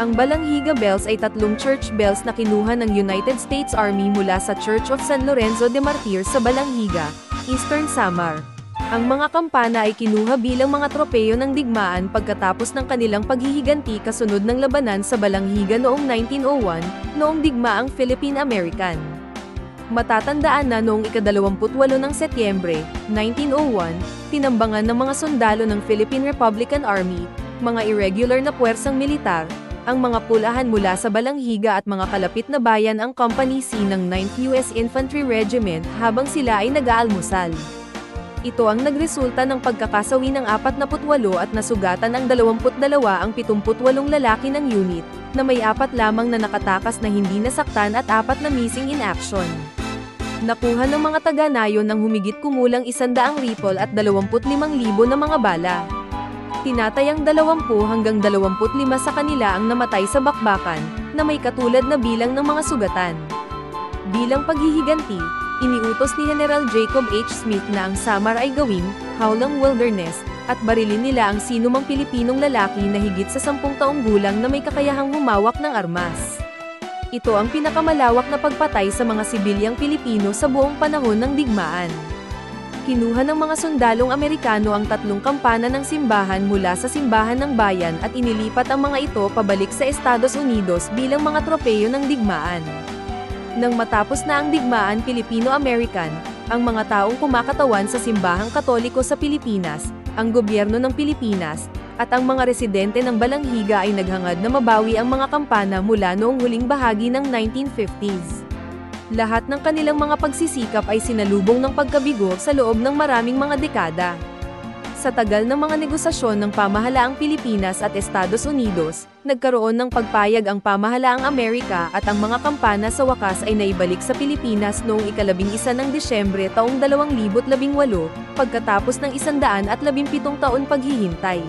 Ang Balanghiga Bells ay tatlong church bells na kinuha ng United States Army mula sa Church of San Lorenzo de Martir sa Balanghiga, Eastern Samar. Ang mga kampana ay kinuha bilang mga tropeyo ng digmaan pagkatapos ng kanilang paghihiganti kasunod ng labanan sa Balanghiga noong 1901, noong digmaang Philippine-American. Matatandaan na noong ika-28 ng Setyembre, 1901, tinambangan ng mga sundalo ng Philippine Republican Army, mga irregular na puwersang militar, ang mga pulahan mula sa Balanghiga at mga kalapit na bayan ang Company C ng 9th U.S. Infantry Regiment habang sila ay nag-aalmusal. Ito ang nagresulta ng pagkakasawi ng 48 at nasugatan ang 22 ang 78 lalaki ng unit, na may 4 lamang na nakatakas na hindi nasaktan at 4 na missing in action. Nakuha ng mga taga-nayon ng humigit kumulang 100 rifle at 25,000 na mga bala. Tinatayang 20 hanggang 25 sa kanila ang namatay sa bakbakan, na may katulad na bilang ng mga sugatan. Bilang paghihiganti, iniutos ni General Jacob H. Smith na ang Samar ay gawing howlang wilderness, at barilin nila ang sinumang Pilipinong lalaki na higit sa 10 taong gulang na may kakayahang humawak ng armas. Ito ang pinakamalawak na pagpatay sa mga sibilyang Pilipino sa buong panahon ng digmaan. Kinuha ng mga sundalong Amerikano ang 3 kampana ng simbahan mula sa simbahan ng bayan at inilipat ang mga ito pabalik sa Estados Unidos bilang mga tropeyo ng digmaan. Nang matapos na ang digmaan Pilipino-American, ang mga taong kumakatawan sa simbahang Katoliko sa Pilipinas, ang gobyerno ng Pilipinas, at ang mga residente ng Balanghiga ay naghangad na mabawi ang mga kampana mula noong huling bahagi ng 1950s. Lahat ng kanilang mga pagsisikap ay sinalubong ng pagkabigo sa loob ng maraming mga dekada. Sa tagal ng mga negosasyon ng pamahalaang Pilipinas at Estados Unidos, nagkaroon ng pagpayag ang pamahalaang Amerika at ang mga kampana sa wakas ay naibalik sa Pilipinas noong ika-11 ng Disyembre taong 2018, pagkatapos ng 117 taon paghihintay.